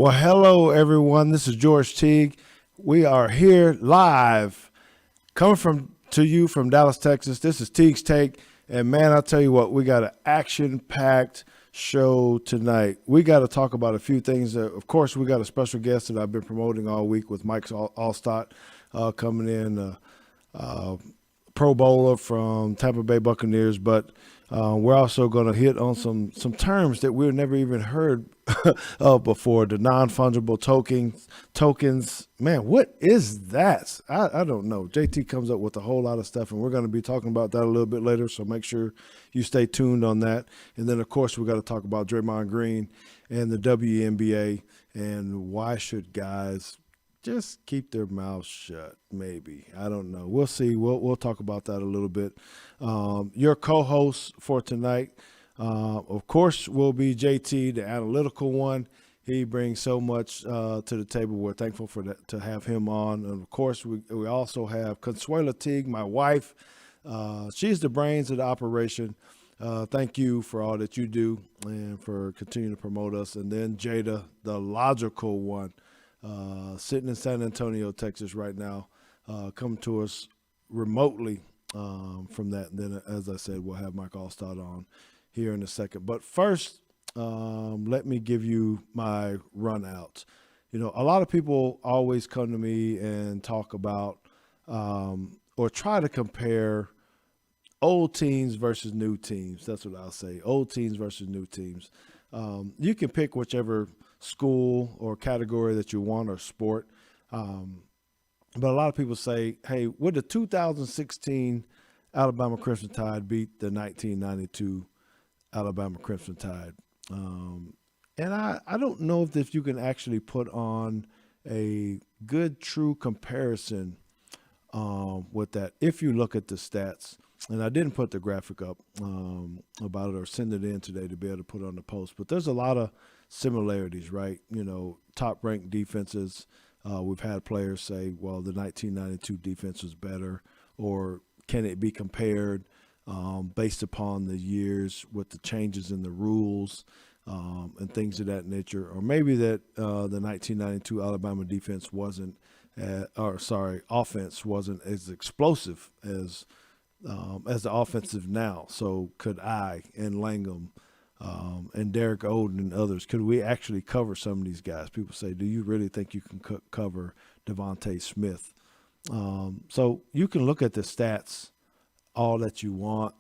Well, hello, everyone. This is George Teague. We are here live, coming to you from Dallas, Texas. This is Teague's Take. And, man, I'll tell you what, we got an action-packed show tonight. We got to talk about a few things. Of course, we got a special guest that I've been promoting all week with Mike Alstott coming in, Pro Bowler from Tampa Bay Buccaneers. But we're also going to hit on some terms that we've never even heard of before. The non-fungible tokens. Man, what is that? I don't know. JT comes up with a whole lot of stuff, and we're going to be talking about that a little bit later, so make sure you stay tuned on that. And then, of course, we got to talk about Draymond Green and the WNBA and why should guys just keep their mouths shut, maybe. I don't know. We'll see. We'll talk about that a little bit. Your co-host for tonight, of course, will be JT, the analytical one. He brings so much to the table. We're thankful for that, to have him on. And, of course, we also have Consuela Teague, my wife. She's the brains of the operation. Thank you for all that you do and for continuing to promote us. And then Jada, the logical one. Sitting in San Antonio, Texas right now, coming to us remotely from that. And then, as I said, we'll have Mike Alstott on here in a second. But first, let me give you my run out. You know, a lot of people always come to me and talk about or try to compare old teams versus new teams. That's what I'll say, old teams versus new teams. You can pick whichever school or category that you want or sport. But a lot of people say, hey, would the 2016 Alabama Crimson Tide beat the 1992 Alabama Crimson Tide? And I don't know if you can actually put on a good, true comparison with that if you look at the stats. And I didn't put the graphic up about it or send it in today to be able to put it on the post. But there's a lot of similarities, right? You know, top-ranked defenses. We've had players say, well, the 1992 defense was better, or can it be compared based upon the years with the changes in the rules and things of that nature? Or maybe that the 1992 Alabama defense offense wasn't as explosive as the offensive now. So could I and Langham and Derek Oden and others, could we actually cover some of these guys? People say, do you really think you can cover Devontae Smith? So you can look at the stats all that you want,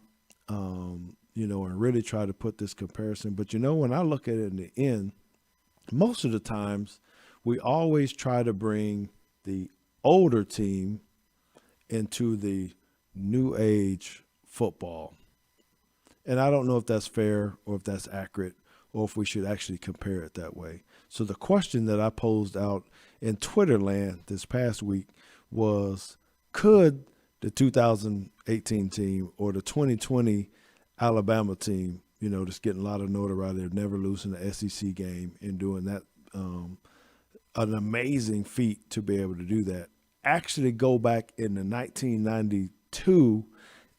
you know, and really try to put this comparison. But, you know, when I look at it in the end, most of the times we always try to bring the older team into the new age football. And I don't know if that's fair or if that's accurate or if we should actually compare it that way. So the question that I posed out in Twitter land this past week was, could the 2018 team or the 2020 Alabama team, you know, just getting a lot of notoriety, never losing the SEC game and doing that, an amazing feat to be able to do that, actually go back in the 1992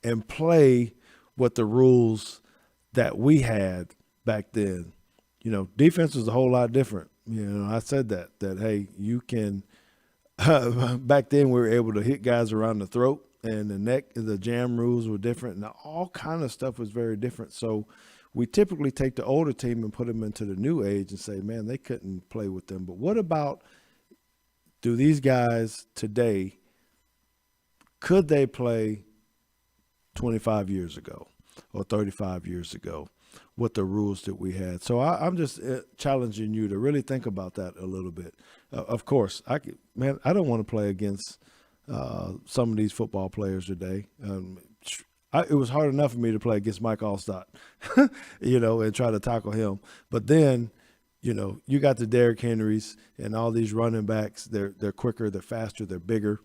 and play with the rules that we had back then? You know, defense was a whole lot different. You know, I said that hey, you can back then we were able to hit guys around the throat and the neck. The jam rules were different, and all kind of stuff was very different. So we typically take the older team and put them into the new age and say, man, they couldn't play with them. But what about, do these guys today, could they play 25 years ago or 35 years ago with the rules that we had? So I'm just challenging you to really think about that a little bit. Of course, I don't want to play against some of these football players today. It was hard enough for me to play against Mike Alstott, you know, and try to tackle him. But then, you know, you got the Derrick Henrys and all these running backs. They're quicker, they're faster, they're bigger.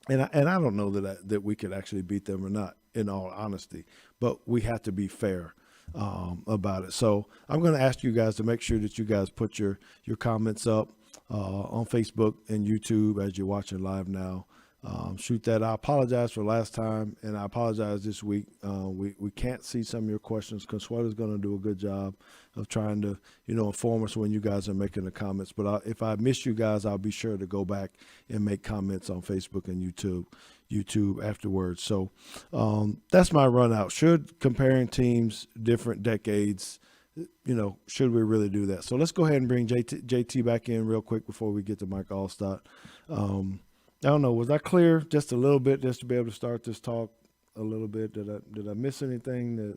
And I don't know that we could actually beat them or not, in all honesty. But we have to be fair about it. So I'm going to ask you guys to make sure that you guys put your comments up on Facebook and YouTube as you're watching live now. shoot that. I apologize for last time, and I apologize this week. We can't see some of your questions. Consuela's going to do a good job of trying to, inform us when you guys are making the comments. But if I miss you guys, I'll be sure to go back and make comments on Facebook and YouTube afterwards. So that's my run out. Should comparing teams, different decades, should we really do that? So let's go ahead and bring JT back in real quick before we get to Mike Alstott. I don't know. Was I clear just a little bit, just to be able to start this talk a little bit? Did I miss anything that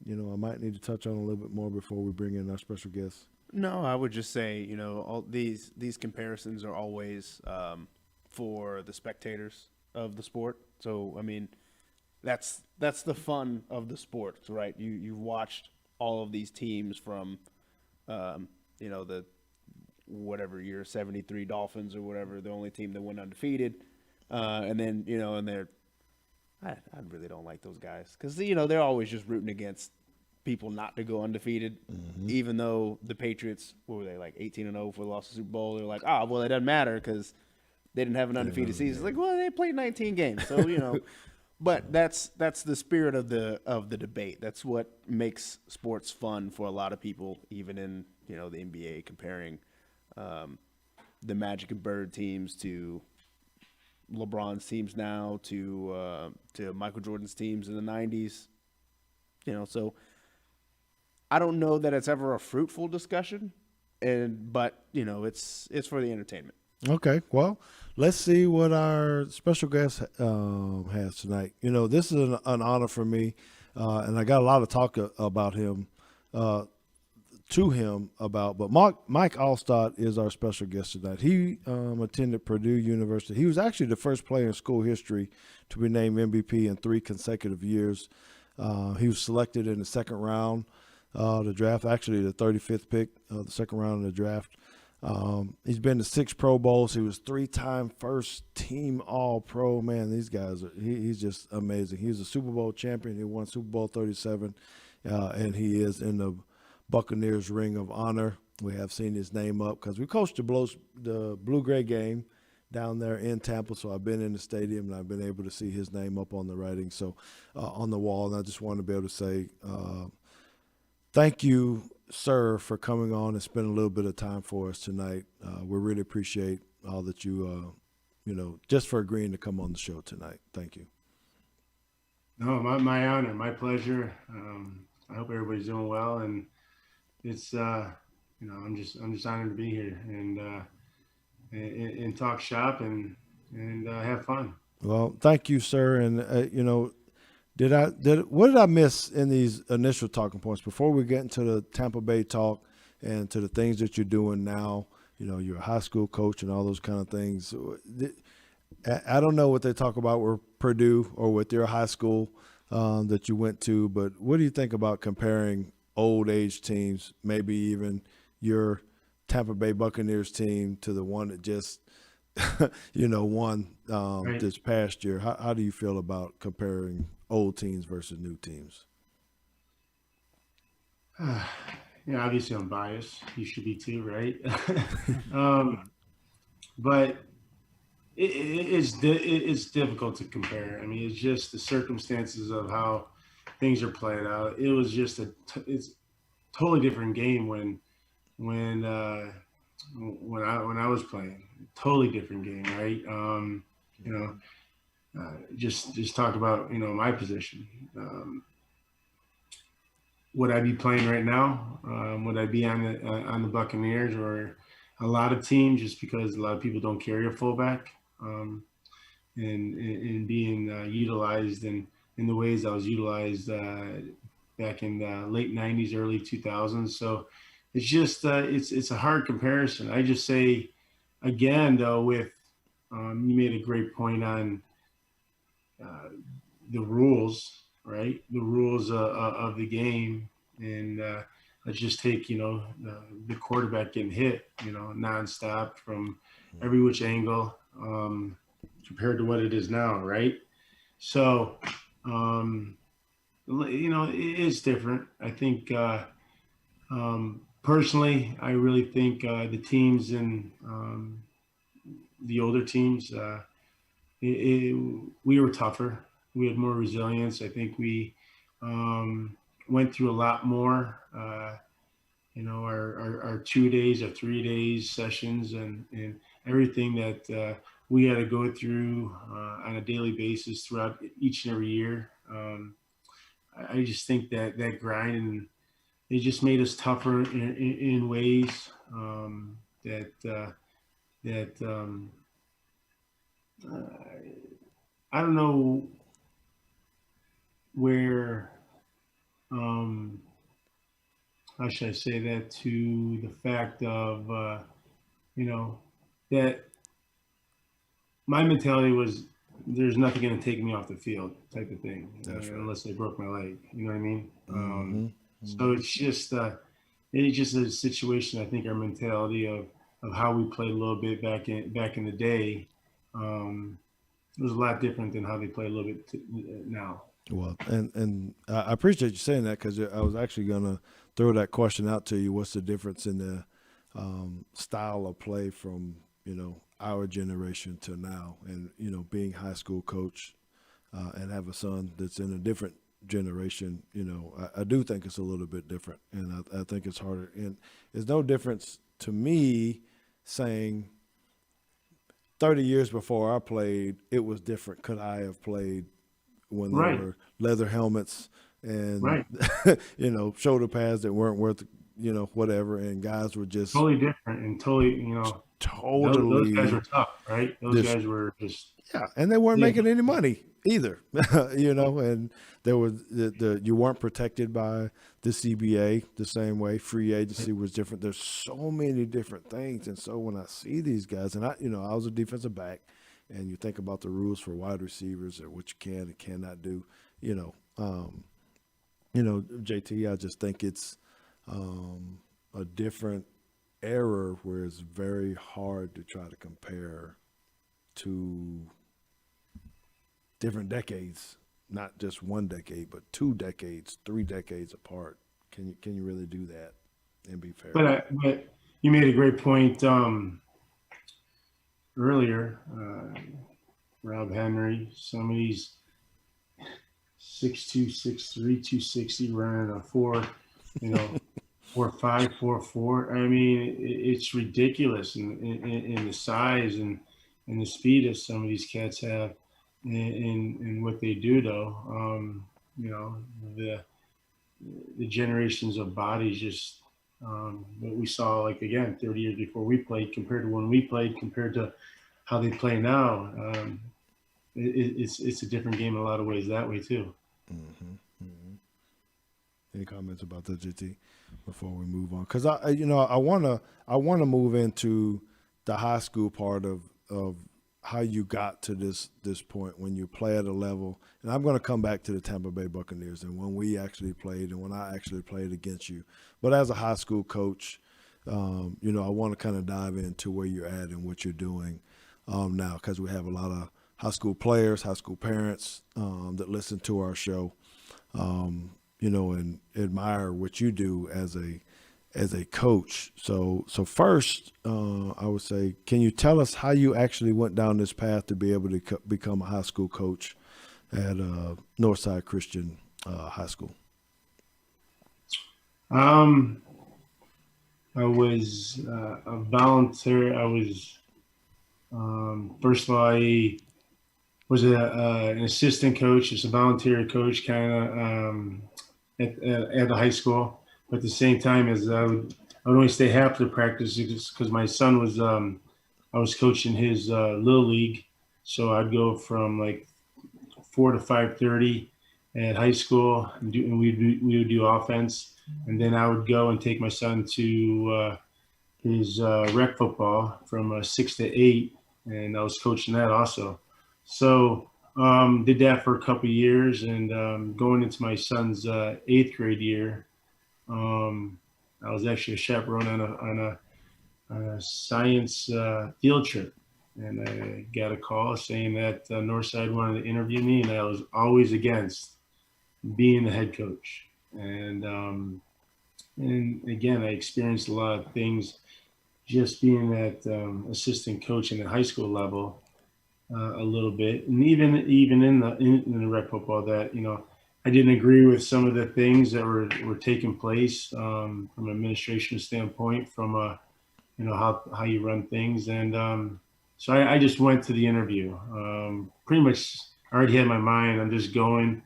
I might need to touch on a little bit more before we bring in our special guest? No, I would just say all these comparisons are always for the spectators of the sport. So I mean, that's the fun of the sport, right? You've watched all of these teams from the whatever year, 73 Dolphins or whatever, the only team that went undefeated. And then, and I really don't like those guys because, they're always just rooting against people not to go undefeated, even though the Patriots, what were they, like 18-0 for the loss of the Super Bowl? They're like, well, it doesn't matter because they didn't have an undefeated season. It's like, well, they played 19 games. So, but that's the spirit of the debate. That's what makes sports fun for a lot of people, even in, the NBA, comparing the Magic and Bird teams to LeBron's teams now to Michael Jordan's teams in the 90s. So I don't know that it's ever a fruitful discussion, but it's for the entertainment. Okay, well, let's see what our special guest has tonight. This is an honor for me, and I got a lot of talk about him. But Mike Alstott is our special guest tonight. He attended Purdue University. He was actually the first player in school history to be named MVP in 3 consecutive years. He was selected in the second round of the draft, actually the 35th pick of the second round of the draft. He's been to 6 Pro Bowls. He was 3-time first team All-Pro. Man, these guys, he's just amazing. He was a Super Bowl champion. He won Super Bowl 37, and he is in the Buccaneers Ring of Honor. We have seen his name up because we coached the Blue-Gray game down there in Tampa, so I've been in the stadium and I've been able to see his name up on the writing, so on the wall. And I just want to be able to say thank you, sir, for coming on and spending a little bit of time for us tonight. We really appreciate all that you, just for agreeing to come on the show tonight. Thank you. No, my honor, my pleasure. I hope everybody's doing well, and it's I'm just honored to be here and talk shop and have fun. Well, thank you, sir. And what did I miss in these initial talking points before we get into the Tampa Bay talk and to the things that you're doing now? You're a high school coach and all those kind of things. I don't know what they talk about with Purdue or with your high school that you went to, but what do you think about comparing old age teams, maybe even your Tampa Bay Buccaneers team to the one that just, won Right. this past year? How do you feel about comparing old teams versus new teams? Obviously I'm biased. You should be too, right? But it's difficult to compare. I mean, it's just the circumstances of how things are played out. It was just it's totally different game when I was playing. Totally different game, right? Just talk about my position. Would I be playing right now? Would I be on the Buccaneers or a lot of teams? Just because a lot of people don't carry a fullback, and being utilized in the ways I was utilized back in the late '90s, early 2000s. So it's just it's a hard comparison. I just say again though, with you made a great point on the rules, right? The rules of the game, and let's just take the quarterback getting hit, nonstop from every which angle, compared to what it is now, right? So, it is different. I think personally, I really think the teams in the older teams we were tougher. We had more resilience. I think we went through a lot more. Our 2 days or 3 days sessions and everything that we had to go through on a daily basis throughout each and every year. I just think that grind, and it just made us tougher in ways that I don't know where, um, how should I say that, to the fact of, you know, that my mentality was there's nothing going to take me off the field type of thing, That's right. unless I broke my leg. You know what I mean? Mm-hmm. So it's just a situation. I think our mentality of how we played a little bit back in the day was a lot different than how they play a little bit now. Well, and I appreciate you saying that, because I was actually gonna throw that question out to you. What's the difference in the style of play from our generation to now? And being high school coach and have a son that's in a different generation, I do think it's a little bit different, and I think it's harder. And there's no difference to me saying 30 years before I played, it was different. Could I have played when there Right, were leather helmets and right. shoulder pads that weren't worth whatever, and guys were just Totally different and totally, those guys totally were tough, right? Those just guys were just, yeah, and they weren't yeah, making any money either. And there was you weren't protected by the CBA the same way. Free agency was different. There's so many different things, and so when I see these guys, and I was a defensive back, and you think about the rules for wide receivers or what you can and cannot do, you know, um, JT, I just think it's a different era where it's very hard to try to compare to different decades, not just one decade, but 2 decades, 3 decades apart. Can you really do that and be fair? but you made a great point earlier. Rob Henry, some of these 6'2", 6'3", 260 running a you know, 4'5", 4'4". I mean, it's ridiculous in the size and the speed that some of these cats have, and what they do though. You know, the generations of bodies just what we saw, like, again, 30 years before we played compared to when we played compared to how they play now. It's a different game in a lot of ways that way too. Mm-hmm. Mm-hmm. Any comments about that, JT, before we move on? Because I wanna move into the high school part of how you got to this point when you play at a level. And I'm going to come back to the Tampa Bay Buccaneers and when we actually played and when I actually played against you. But as a high school coach, I want to kind of dive into where you're at and what you're doing now, because we have a lot of high school players, high school parents that listen to our show, and admire what you do as a coach. So first, I would say, can you tell us how you actually went down this path to be able to become a high school coach at Northside Christian High School? I was a volunteer. I was first of all, I was an assistant coach, just a volunteer coach, kind of at the high school. But at the same time, as I would only stay half the practice because my son was I was coaching his little league, so I'd go from like 4 to 5:30 at high school, and we would do offense, and then I would go and take my son to his rec football from 6 to 8, and I was coaching that also. So did that for a couple of years, and going into my son's 8th grade year, I was actually a chaperone on a science field trip, and I got a call saying that Northside wanted to interview me, and I was always against being the head coach. And again, I experienced a lot of things just being that assistant coach in the high school level. a little bit, and even in the rec football, that I didn't agree with some of the things that were taking place from an administration standpoint, from how you run things, and so I just went to the interview. Pretty much, I already had my mind. I'm just going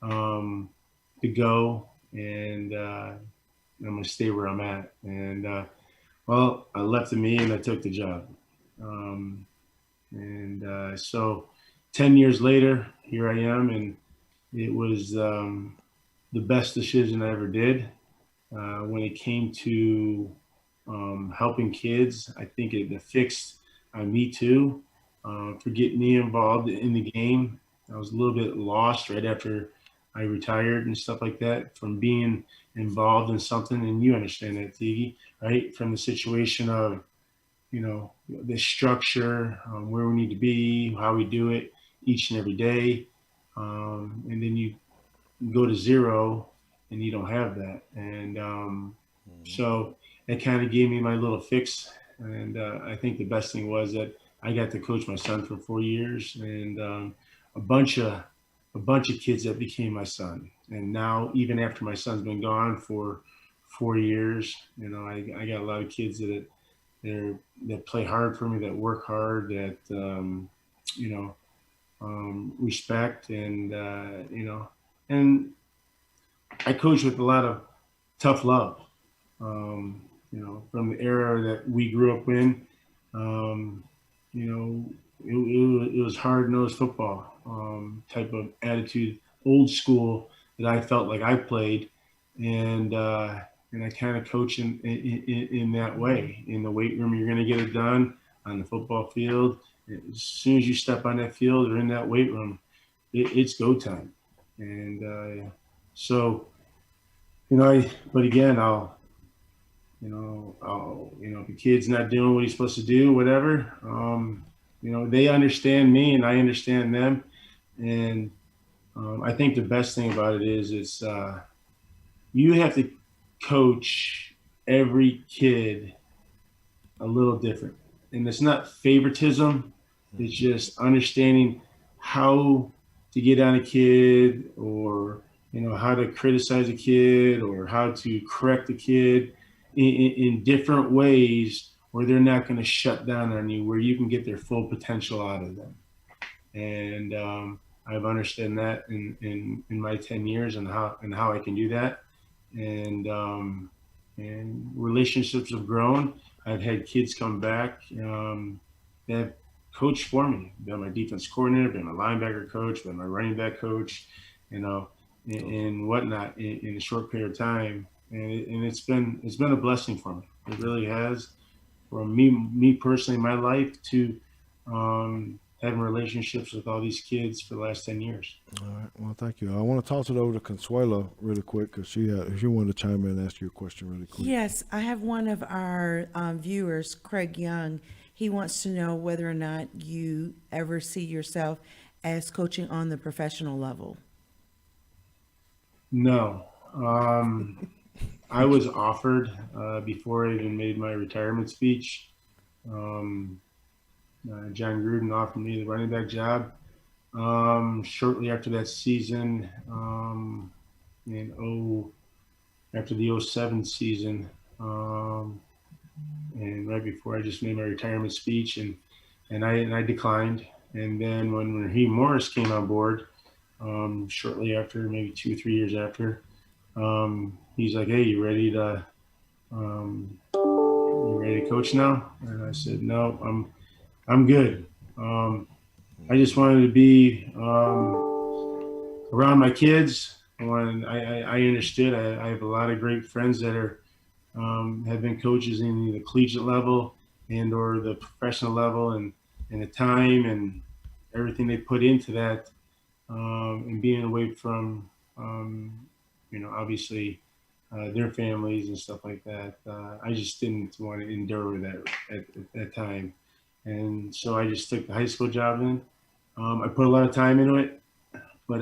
to go, and I'm gonna stay where I'm at. And well, I left to me, and I took the job. Um, and so 10 years later, here I am, and it was the best decision I ever did. When it came to helping kids, I think it fixed me too, for getting me involved in the game. I was a little bit lost right after I retired and stuff like that, from being involved in something. And you understand that, Tiggy, right? From the situation of the structure, where we need to be, how we do it each and every day, and then you go to zero and you don't have that. And so it kind of gave me my little fix. And I think the best thing was that I got to coach my son for 4 years, and a bunch of kids that became my son. And now, even after my son's been gone for 4 years, I got a lot of kids that play hard for me, that work hard, that you know respect, and and I coach with a lot of tough love. From the era that we grew up in, um, you know, it was hard nosed football type of attitude, old school, that I felt like I played, and I kind of coach in that way. In the weight room, you're going to get it done. On the football field, as soon as you step on that field or in that weight room, it's go time. And so, but again, if the kid's not doing what he's supposed to do, whatever, they understand me and I understand them. And I think the best thing about it is you have to coach every kid a little different. And it's not favoritism. It's just understanding how to get on a kid, or how to criticize a kid, or how to correct a kid in different ways, where they're not going to shut down on you, where you can get their full potential out of them. And I've understood that in my 10 years, and how I can do that. And relationships have grown. I've had kids come back that have coached for me, been my defense coordinator, been my linebacker coach, been my running back coach, and whatnot, in a short period of time. And it's been a blessing for me. It really has, for me personally, in my life, to having relationships with all these kids for the last 10 years. All right. Well, thank you. I want to toss it over to Consuelo really quick, because she wanted to chime in and ask you a question really quick. Yes, I have one of our viewers, Craig Young. He wants to know whether or not you ever see yourself as coaching on the professional level. No. I was offered before I even made my retirement speech. John Gruden offered me the running back job shortly after that season, after the 07 season, and right before I just made my retirement speech, and I declined. And then when Raheem Morris came on board, shortly after, maybe 2 or 3 years after, he's like, "Hey, you ready to coach now?" And I said, "No, I'm good. I just wanted to be around my kids." When I understood, I have a lot of great friends that have been coaches in the collegiate level and or the professional level, and the time and everything they put into that, and being away from obviously their families and stuff like that. I just didn't want to endure that at that time. And so I just took the high school job in. I put a lot of time into it, but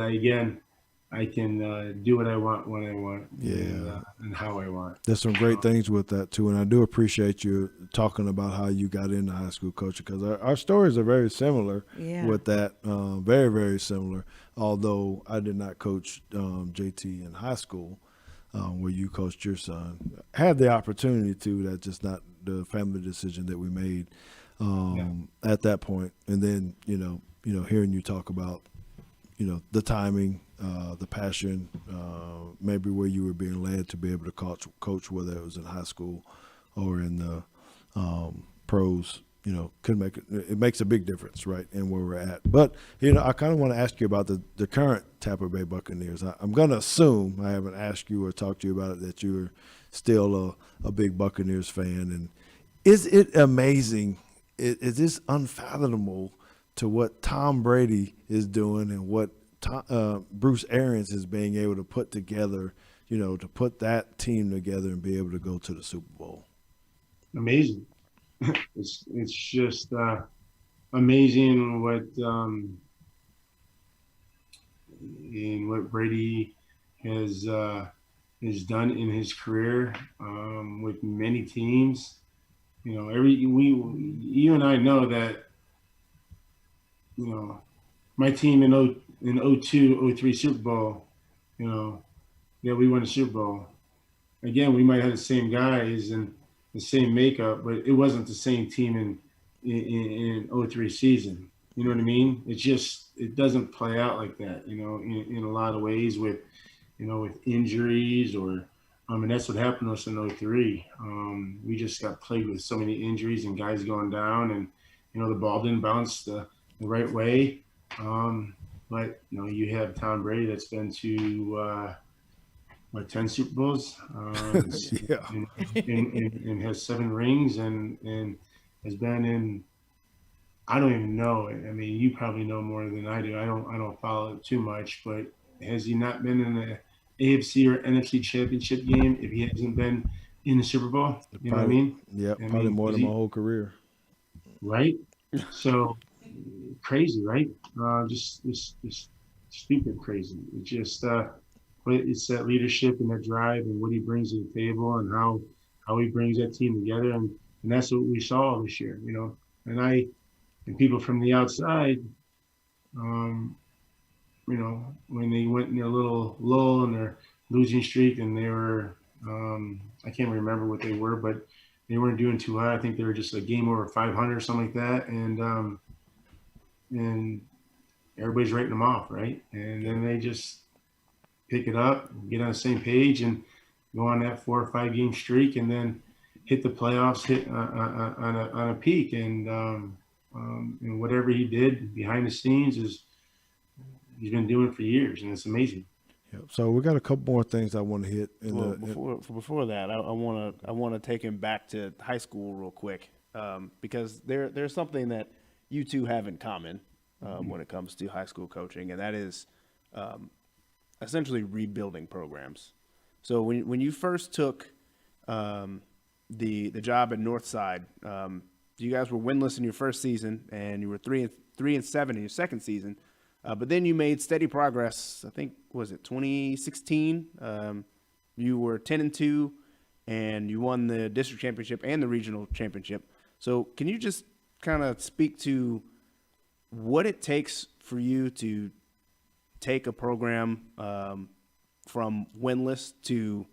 I can do what I want when I want, Yeah. and how I want. There's some great things with that too, and I do appreciate you talking about how you got into high school coaching because our stories are very similar Yeah. with that, very very similar. Although I did not coach JT in high school, where you coached your son, had the opportunity to. That's just not the family decision that we made at that point. And then hearing you talk about the timing, the passion, maybe where you were being led to be able to coach whether it was in high school or in the pros, could make it makes a big difference, right, in where we're at. But, I kind of want to ask you about the current Tampa Bay Buccaneers. I'm going to assume, I haven't asked you or talked to you about it, that you're still a big Buccaneers fan. And is it amazing? Is this unfathomable to what Tom Brady is doing and what Bruce Arians is being able to put together, to put that team together and be able to go to the Super Bowl? Amazing. It's just amazing what Brady has done in his career with many teams. You and I know that my team in 02, 03 Super Bowl, yeah, we won the Super Bowl. Again, we might have the same guys and the same makeup, but it wasn't the same team in 03 season. You know what I mean? It doesn't play out like that, in a lot of ways with injuries and that's what happened to us in 03. We just got plagued with so many injuries and guys going down and, the ball didn't bounce the right way. But, you have Tom Brady that's been to, 10 Super Bowls, Yeah. and has 7 rings and has been in, I don't even know. I mean, you probably know more than I do. I don't follow it too much, but has he not been in the AFC or NFC championship game if he hasn't been in the Super Bowl? You know what I Probably, mean? yeah, I probably mean, more is than my he whole career. right? So crazy, right? Just stupid crazy. But it's that leadership and that drive and what he brings to the table and how he brings that team together and that's what we saw this year, and people from the outside, um, when they went in their little lull and their losing streak and they were, I can't remember what they were, but they weren't doing too hot. I think they were just a game over 500 or something like that, and everybody's writing them off, right? And then they just pick it up, get on the same page, and go on that 4 or 5 game streak, and then hit the playoffs, hit on a peak, and whatever he did behind the scenes is he's been doing for years, and it's amazing. Yep. So we got a couple more things I want to hit. Well, before that, I want to take him back to high school real quick, because there's something that you two have in common when it comes to high school coaching, and that is essentially rebuilding programs. So when you first took the job at Northside, you guys were winless in your first season, and you were 3-7 in your second season. But then you made steady progress. I think, was it 2016? You were 10-2, and you won the district championship and the regional championship. So can you just kind of speak to what it takes for you to take a program from winless to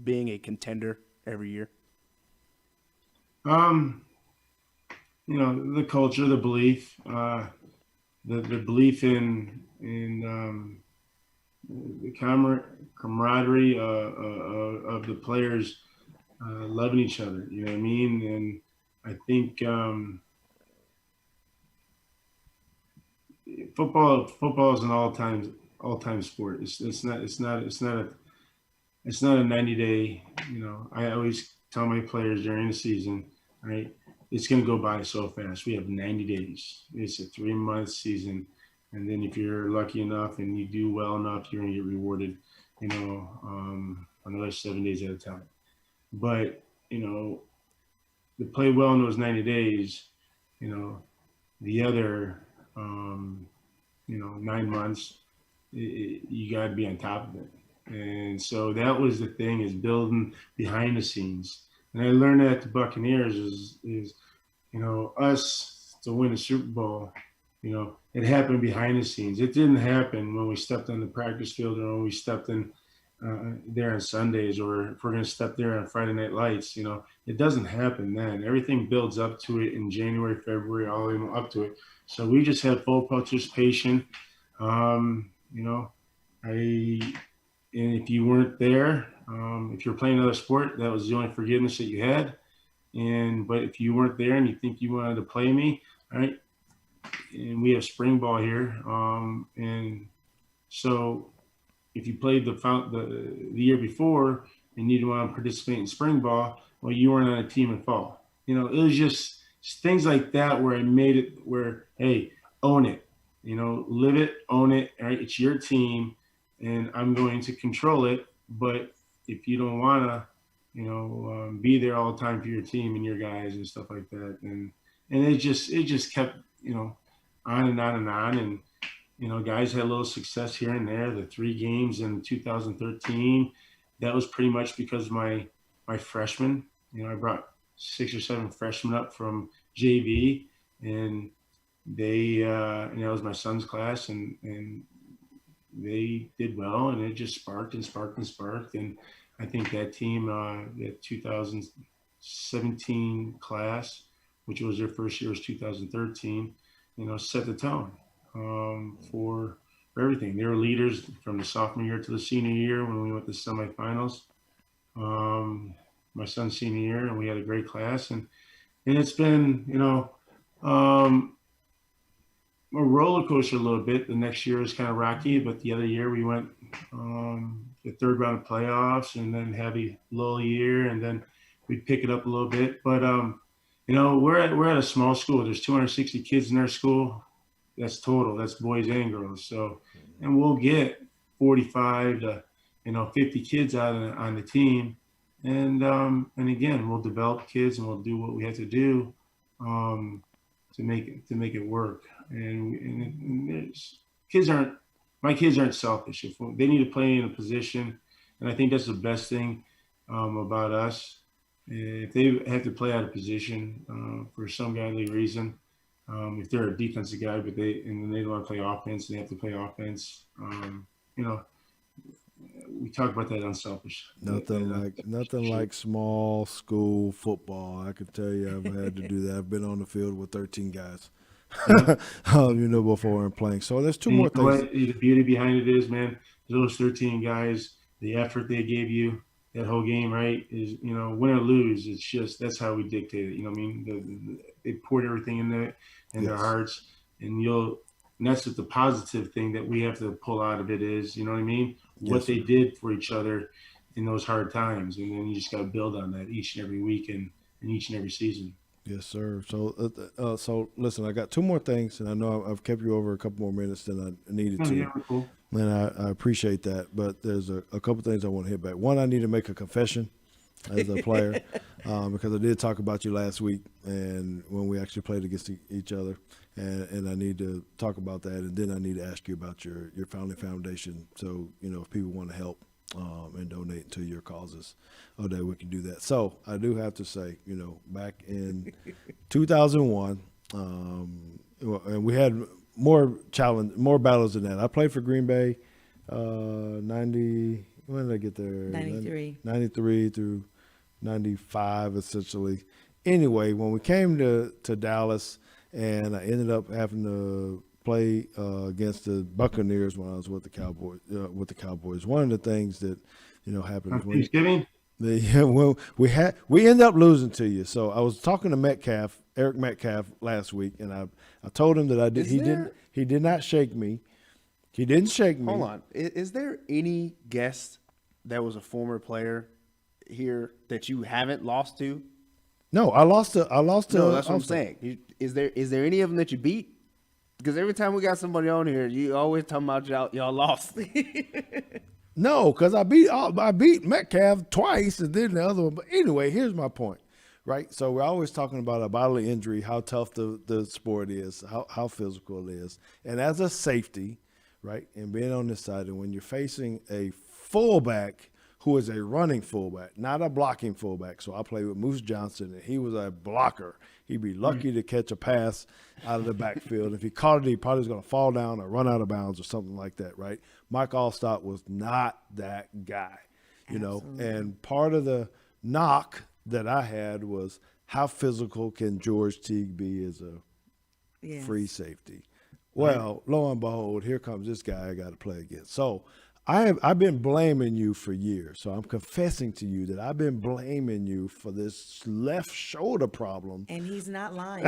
being a contender every year? The culture, the belief, the belief in the camaraderie of the players loving each other. You know what I mean? And I think football is an all time sport. It's not a 90-day. I always tell my players during the season, right? It's going to go by so fast. We have 90 days. It's a 3-month season. And then if you're lucky enough and you do well enough, you're going to get rewarded, another 7 days at a time. But, to play well in those 90 days, the other, 9 months, you got to be on top of it. And so that was the thing, is building behind the scenes. And I learned that at the Buccaneers is us to win a Super Bowl. It happened behind the scenes. It didn't happen when we stepped on the practice field or when we stepped in there on Sundays, or if we're going to step there on Friday Night Lights. It doesn't happen then. Everything builds up to it in January, February, all the way up to it. So we just had full participation. Um, you know, I and if you weren't there, if you're playing another sport, that was the only forgiveness that you had. But if you weren't there and you think you wanted to play me, all right, and we have spring ball here, and so if you played the year before and you didn't want to participate in spring ball, well, you weren't on a team in fall. It was just things like that where I made it where, hey, own it, live it, own it. All right, it's your team, and I'm going to control it. But if you don't want to, be there all the time for your team and your guys and stuff like that, and it just kept, on and on and on. And guys had a little success here and there. The 3 games in 2013, that was pretty much because my freshmen. I brought 6 or 7 freshmen up from JV, and they and that was my son's class, and they did well, and it just sparked and sparked and sparked. And I think that team, that 2017 class, which was their first year, was 2013. Set the tone for everything. They were leaders from the sophomore year to the senior year when we went to semifinals. My son's senior year, and we had a great class, and it's been a roller coaster a little bit. The next year was kind of rocky, but the other year we went the 3rd round of playoffs, and then have a lull year, and then we pick it up a little bit. But we're at a small school. There's 260 kids in our school. That's total. That's boys and girls. So, and we'll get 45 to 50 kids out on the team, and again, we'll develop kids, and we'll do what we have to do to make it work. And my kids aren't selfish. If they need to play in a position, and I think that's the best thing about us. If they have to play out of position for some godly reason, if they're a defensive guy, but they don't want to play offense, and they have to play offense. We talk about that unselfish. Nothing like small school football. I can tell you, I've had to do that. I've been on the field with 13 guys, before and playing. So there's 2 more things. The beauty behind it is, man, those 13 guys, the effort they gave you that whole game, right, is, win or lose, it's just, that's how we dictate it. They poured everything in their hearts, and that's what the positive thing that we have to pull out of it is, what they did for each other in those hard times. And then you just got to build on that each and every week and each and every season. Yes, sir. So listen, I got 2 more things, and I know I've kept you over a couple more minutes than I needed to. Yeah, cool. And I appreciate that. But there's a couple things I want to hit back. One, I need to make a confession as a player because I did talk about you last week, and when we actually played against each other, and I need to talk about that, and then I need to ask you about your family foundation. So if people want to help and donate to your causes, that we can do that. So I do have to say, back in 2001, and we had more battles than that. I played for Green Bay, 90. When did I get there? 93 through 95, essentially. Anyway, when we came to Dallas, and I ended up having to play against the Buccaneers when I was with the Cowboys. One of the things that happened is Thanksgiving. We ended up losing to you. So I was talking to Eric Metcalf last week, and I told him that he did not shake me. He didn't shake me. Hold on. Is there any guest that was a former player here that you haven't lost to? No, I lost to. No, that's what I'm saying. Is there any of them that you beat? Because every time we got somebody on here, you always talking about y'all lost. No, because I beat Metcalf twice, and then the other one. But anyway, here's my point, right? So we're always talking about a bodily injury, how tough the sport is, how physical it is, and as a safety, right? And being on this side, and when you're facing a fullback who is a running fullback, not a blocking fullback. So I played with Moose Johnson, and he was a blocker. He'd be lucky to catch a pass out of the backfield. If he caught it, he probably was going to fall down or run out of bounds or something like that, right? Mike Alstott was not that guy, you know. And part of the knock that I had was how physical can George Teague be as a Yes. free safety? Well, lo and behold, here comes this guy I got to play against. So I've been blaming you for years. So I'm confessing to you that I've been blaming you for this left shoulder problem And he's not lying.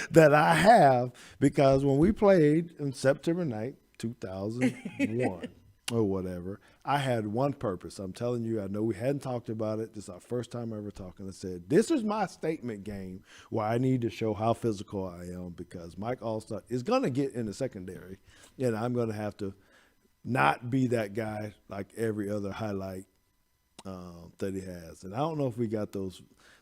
that I have, because when we played on September 9th, 2001 or whatever, I had one purpose. I'm telling you, I know we hadn't talked about it. This is our first time ever talking. I said, this is my statement game where I need to show how physical I am, because Mike Alstott is going to get in the secondary, and I'm going to have to not be that guy like every other highlight that he has. And I don't know if we got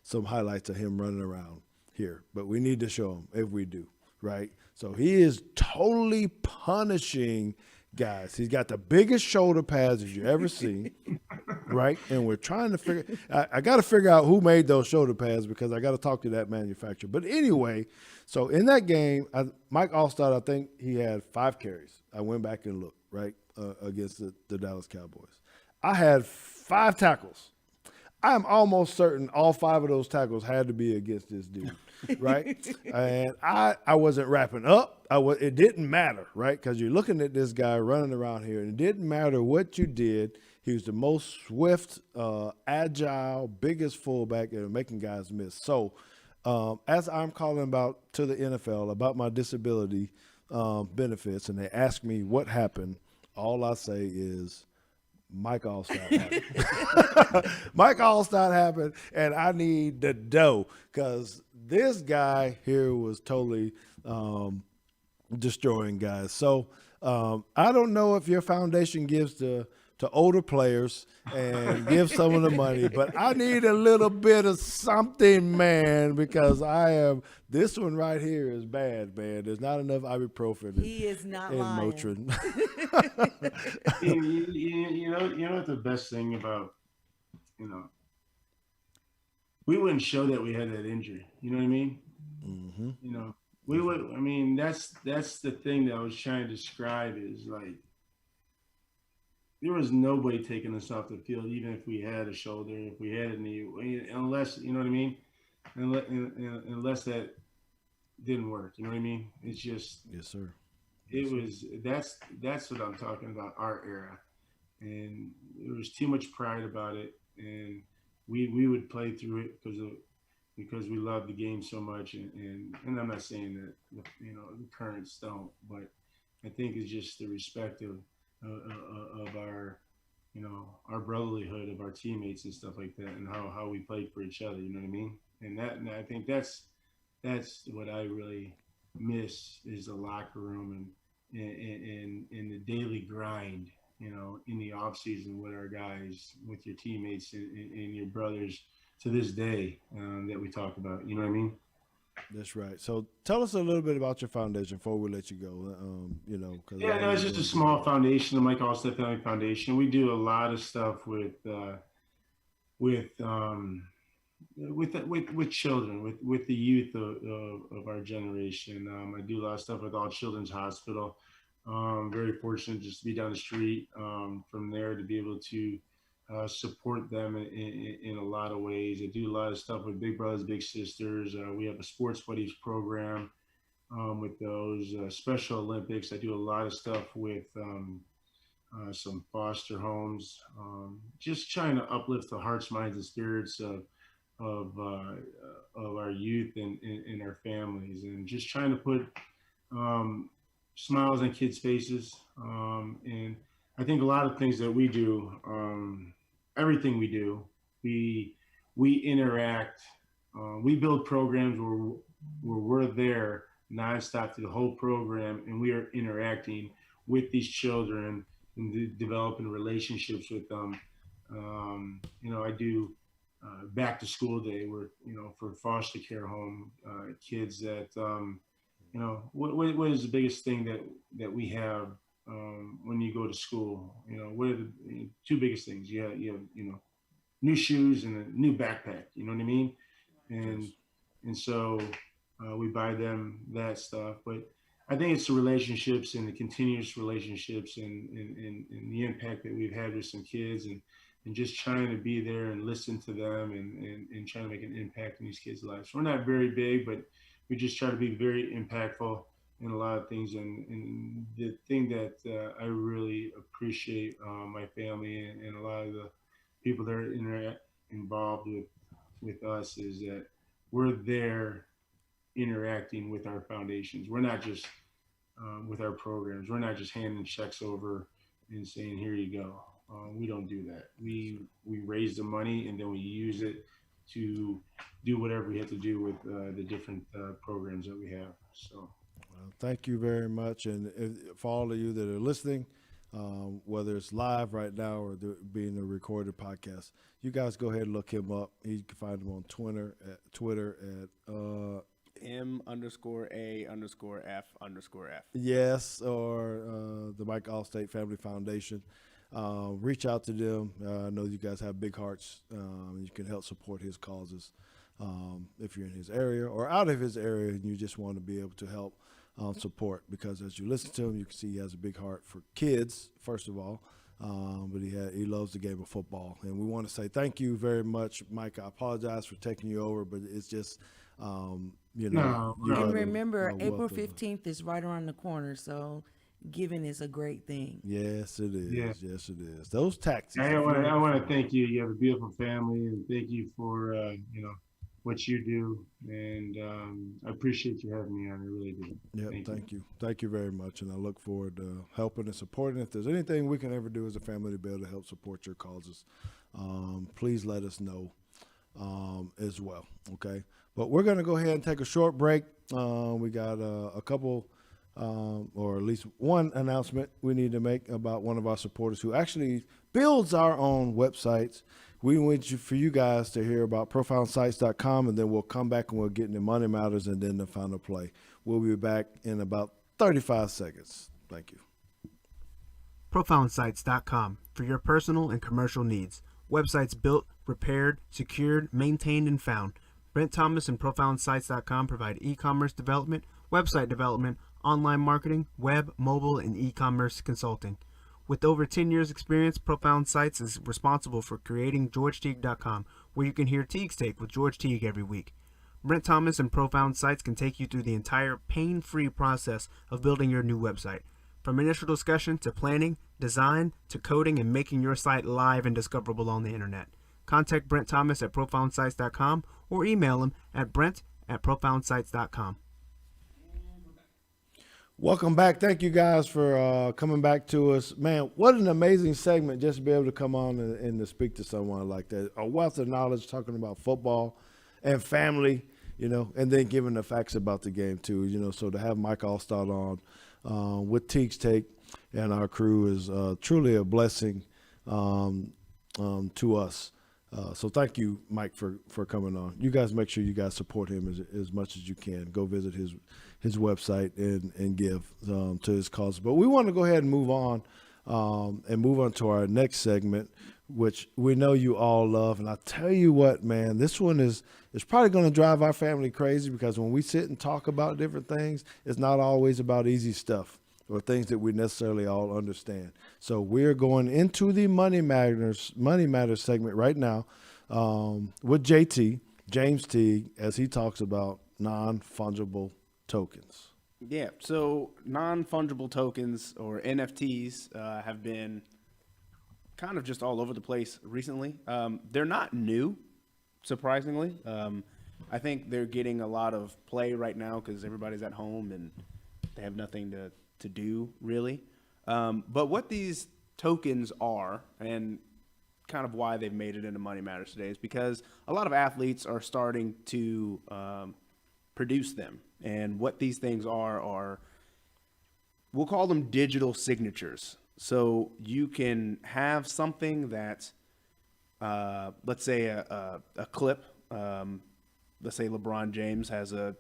some highlights of him running around here, but we need to show him if we do, right? So he is totally punishing guys. He's got the biggest shoulder pads as you ever seen, right? And we're trying to figure – I got to figure out who made those shoulder pads, because I got to talk to that manufacturer. But anyway, so in that game, Mike Alstott, I think he had 5 carries. I went back and looked, right, against the Dallas Cowboys. I had 5 tackles. I'm almost certain all 5 of those tackles had to be against this dude, right? And I wasn't wrapping up. It didn't matter, right? Because you're looking at this guy running around here, and it didn't matter what you did. He was the most swift, agile, biggest fullback, and making guys miss. So as I'm calling about to the NFL about my disability benefits, and they ask me what happened, all I say is Mike Alstott happened. Mike Alstott happened, and I need the dough, because this guy here was totally destroying guys. So I don't know if your foundation gives to older players and give some of the money, but I need a little bit of something, man, because this one right here is bad, man. There's not enough ibuprofen He is not in lying. Motrin. You know what the best thing about, we wouldn't show that we had that injury. You know what I mean? Mm-hmm. We would. I mean, that's the thing that I was trying to describe, is like, there was nobody taking us off the field, even if we had a shoulder, if we had a knee, unless, you know what I mean? Unless that didn't work, you know what I mean? It's just, Yes, sir. that's what I'm talking about, our era. And there was too much pride about it, and we would play through it because we love the game so much, and I'm not saying that the currents don't, but I think it's just the respect of our our brotherlyhood of our teammates and stuff like that, and how we played for each other, you know what I mean? And I think that's what I really miss, is the locker room and the daily grind, in the off season with our guys, with your teammates and your brothers to this day, that we talk about, you know what I mean? That's right. So tell us a little bit about your foundation before we let you go. Cause It's just a small foundation, the Mike Alstott Family Foundation. We do a lot of stuff with children, with the youth of our generation. I do a lot of stuff with All Children's Hospital. Very fortunate just to be down the street from there, to be able to support them in a lot of ways. I do a lot of stuff with Big Brothers Big Sisters. We have a Sports Buddies program with those Special Olympics. I do a lot of stuff with some foster homes, just trying to uplift the hearts, minds, and spirits of our youth and our families, and just trying to put smiles on kids' faces. And I think a lot of things that we do, everything we do, we interact. We build programs where we're there nonstop through the whole program, and we are interacting with these children and developing relationships with them. I do back to school day, where for foster care home kids that what is the biggest thing that we have when you go to school. What are the two biggest things? You have new shoes and a new backpack. You know what I mean? And Yes. so we buy them that stuff. But I think it's the relationships and the continuous relationships and the impact that we've had with some kids and just trying to be there and listen to them and trying to make an impact in these kids' lives. We're not very big, but we just try to be very impactful in a lot of things. And the thing that I really appreciate my family and a lot of the people that are involved with us is that we're there interacting with our foundations. We're not just with our programs. We're not just handing checks over and saying, "Here you go." We don't do that. We raise the money and then we use it to do whatever we have to do with the different programs that we have. So Well, thank you very much. And for all of you that are listening, whether it's live right now or being a recorded podcast, you guys go ahead and look him up. You can find him on Twitter at M_A_F_F. yes, or the Mike Alstott Family Foundation. Reach out to them. I know you guys have big hearts. You can help support his causes if you're in his area or out of his area and you just want to be able to help support, because as you listen to him, you can see he has a big heart for kids, first of all, but he loves the game of football. And we want to say thank you very much, Mike. I apologize for taking you over, but it's just, No, you no. got And a remember, wealth April of- 15th is right around the corner, so giving is a great thing. Yes, it is. Yeah. Yes, it is. Those taxes. I want to thank you. You have a beautiful family, and thank you for what you do. And I appreciate you having me on. I really do. Yeah, thank you. Thank you very much. And I look forward to helping and supporting. If there's anything we can ever do as a family to be able to help support your causes, please let us know as well. Okay. But we're going to go ahead and take a short break. We got a couple, or at least one announcement we need to make about one of our supporters who actually builds our own websites. We want for you guys to hear about profoundsites.com, and then we'll come back and we'll get into Money Matters and then the final play. We'll be back in about 35 seconds. Thank you. ProfoundSites.com for your personal and commercial needs. Websites built, repaired, secured, maintained, and found. Brent Thomas and ProfoundSites.com provide e-commerce development, website development, online marketing, web, mobile, and e-commerce consulting. With over 10 years experience, Profound Sites is responsible for creating GeorgeTeague.com, where you can hear Teague's Take with George Teague every week. Brent Thomas and Profound Sites can take you through the entire pain-free process of building your new website. From initial discussion to planning, design, to coding and making your site live and discoverable on the internet. Contact Brent Thomas at ProfoundSites.com or email him at brent@ProfoundSites.com. Welcome back. Thank you guys for coming back to us. Man, what an amazing segment just to be able to come on and to speak to someone like that. A wealth of knowledge talking about football and family, and then giving the facts about the game too, So to have Mike Alstott on with Teague's Take and our crew is truly a blessing to us. So thank you, Mike, for coming on. You guys make sure you guys support him as much as you can. Go visit his website and give to his cause. But we want to go ahead and move on to our next segment, which we know you all love. And I tell you what, man, this one is probably going to drive our family crazy, because when we sit and talk about different things, it's not always about easy stuff or things that we necessarily all understand. So we're going into the Money Matters segment right now with JT, James Teague, as he talks about non-fungible tokens. Yeah, so non-fungible tokens, or NFTs, have been kind of just all over the place recently. They're not new, surprisingly. I think they're getting a lot of play right now because everybody's at home and they have nothing to do, really. But what these tokens are, and kind of why they've made it into Money Matters today, is because a lot of athletes are starting to produce them. And what these things are, we'll call them digital signatures. So you can have something that, let's say a clip, let's say LeBron James has a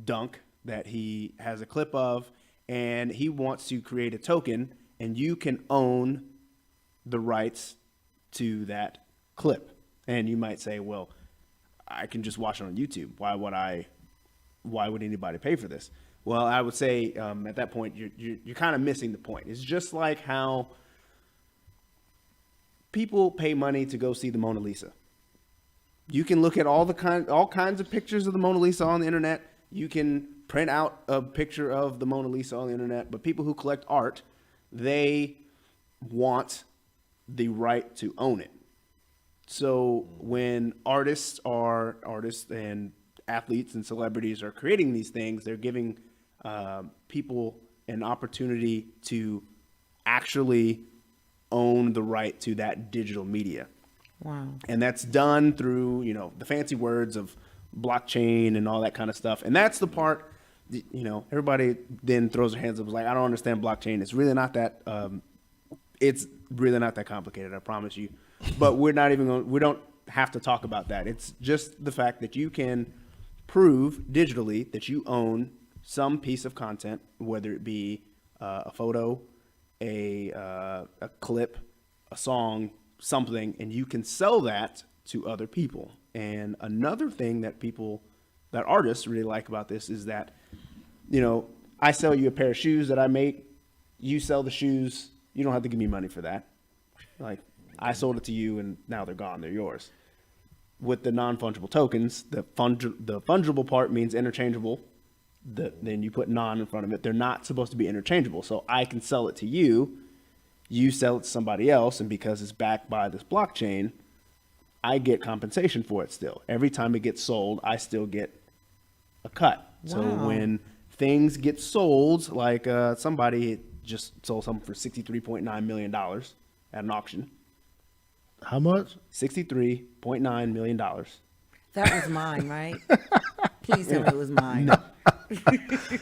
dunk that he has a clip of, and he wants to create a token, and you can own the rights to that clip. And you might say, well, I can just watch it on YouTube. Why would anybody pay for this? Well, I would say at that point, you're kind of missing the point. It's just like how people pay money to go see the Mona Lisa. You can look at all kinds of pictures of the Mona Lisa on the internet. You can print out a picture of the Mona Lisa on the internet. But people who collect art, they want the right to own it. So when artists and athletes and celebrities are creating these things, they're giving people an opportunity to actually own the right to that digital media. Wow. And that's done through, the fancy words of blockchain and all that kind of stuff. And that's the part, everybody then throws their hands up, like, I don't understand blockchain. It's really not that, complicated, I promise you. But we don't have to talk about that. It's just the fact that you can prove digitally that you own some piece of content, whether it be a photo, a clip, a song, something, and you can sell that to other people. And another thing that artists really like about this is that, I sell you a pair of shoes that I make, you sell the shoes, you don't have to give me money for that. Like, I sold it to you and now they're gone, they're yours. With the non-fungible tokens, the fungible part means interchangeable. Then you put non in front of it. They're not supposed to be interchangeable. So I can sell it to you, you sell it to somebody else, and because it's backed by this blockchain, I get compensation for it still. Every time it gets sold, I still get a cut. Wow. So when things get sold, like somebody just sold something for $63.9 million at an auction. How much? $63.9 million. That was mine, right? Please tell me it was mine. No.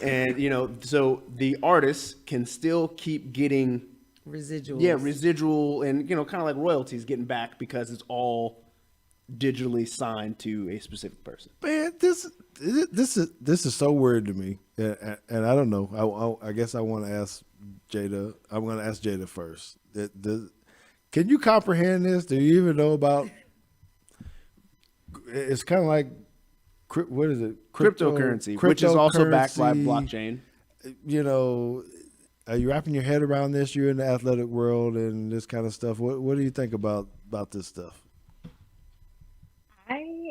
And, so the artists can still keep getting Residuals. Yeah, residual and, kind of like royalties getting back because it's all digitally signed to a specific person. Man, this is so weird to me, and I don't know. I guess I want to ask Jada. I'm going to ask Jada first. Can you comprehend this? Do you even know about? It's kind of like, what is it? Cryptocurrency, which is also backed by blockchain. Are you wrapping your head around this? You're in the athletic world and this kind of stuff. What do you think about this stuff?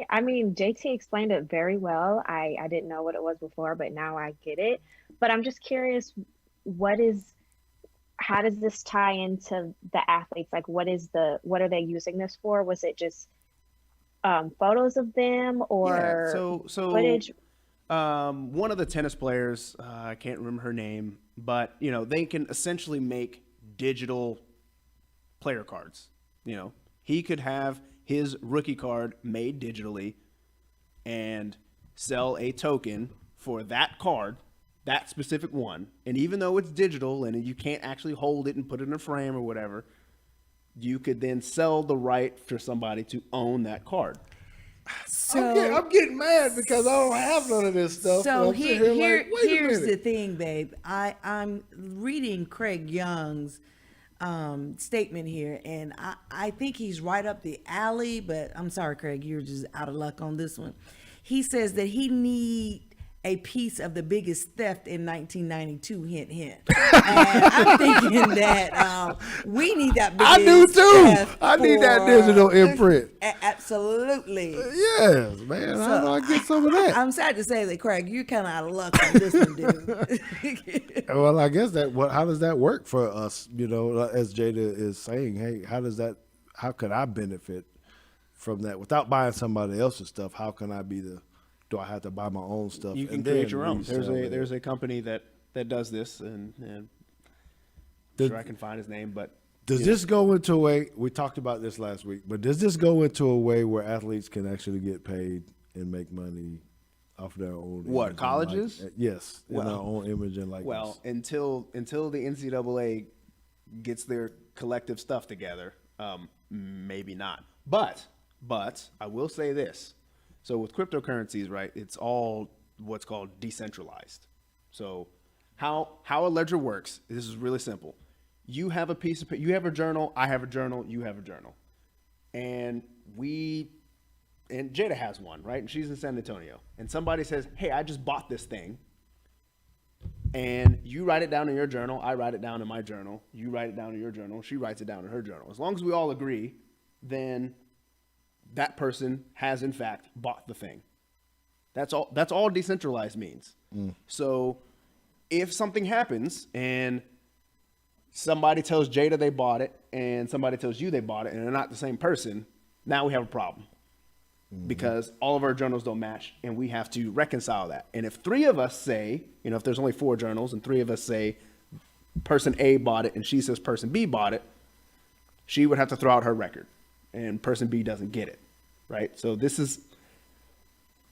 I mean, JT explained it very well. I didn't know what it was before, but now I get it. But I'm just curious, how does this tie into the athletes? Like, what are they using this for? Was it just photos of them or so footage? One of the tennis players, I can't remember her name, but they can essentially make digital player cards. He could have his rookie card made digitally and sell a token for that card, that specific one. And even though it's digital and you can't actually hold it and put it in a frame or whatever, you could then sell the right for somebody to own that card. So I'm getting mad because I don't have none of this stuff. So I'm sitting here like, wait a here's minute. the thing, babe. I'm reading Craig Young's statement here, and I think he's right up the alley, but I'm sorry, Craig, you're just out of luck on this one. He says that he need a piece of the biggest theft in 1992, hint, hint. And I'm thinking that we need that biggest I do too. theft I need that for- digital imprint. Absolutely. Yes, man. How do I get some of that? I'm sad to say that, Craig, you're kind of out of luck on this one, dude. Well, I guess how does that work for us? As Jada is saying, hey, how could I benefit from that without buying somebody else's stuff? How can I do I have to buy my own stuff? You can and create then your own. resell it? There's a company that does this, and sure I can find his name, but Does this go into a way, we talked about this last week, but does this go into a way where athletes can actually get paid and make money off their own? What, image and colleges? Yes, in Well- their own image and likeness. well, until the NCAA gets their collective stuff together, maybe not. But I will say this. So with cryptocurrencies, right, it's all what's called decentralized. So how a ledger works. This is really simple. You have a piece of, you have a journal, I have a journal, you have a journal, and Jada has one, right? And she's in San Antonio, and somebody says, "Hey, I just bought this thing," and you write it down in your journal, I write it down in my journal, you write it down in your journal, she writes it down in her journal. As long as we all agree, then that person has in fact bought the thing. That's all decentralized means. So if something happens and somebody tells Jada they bought it and somebody tells you they bought it and they're not the same person, now we have a problem. Because all of our journals don't match and we have to reconcile that. And if three of us say, if there's only 4 journals and 3 of us say person A bought it and she says person B bought it, she would have to throw out her record and person B doesn't get it, right? So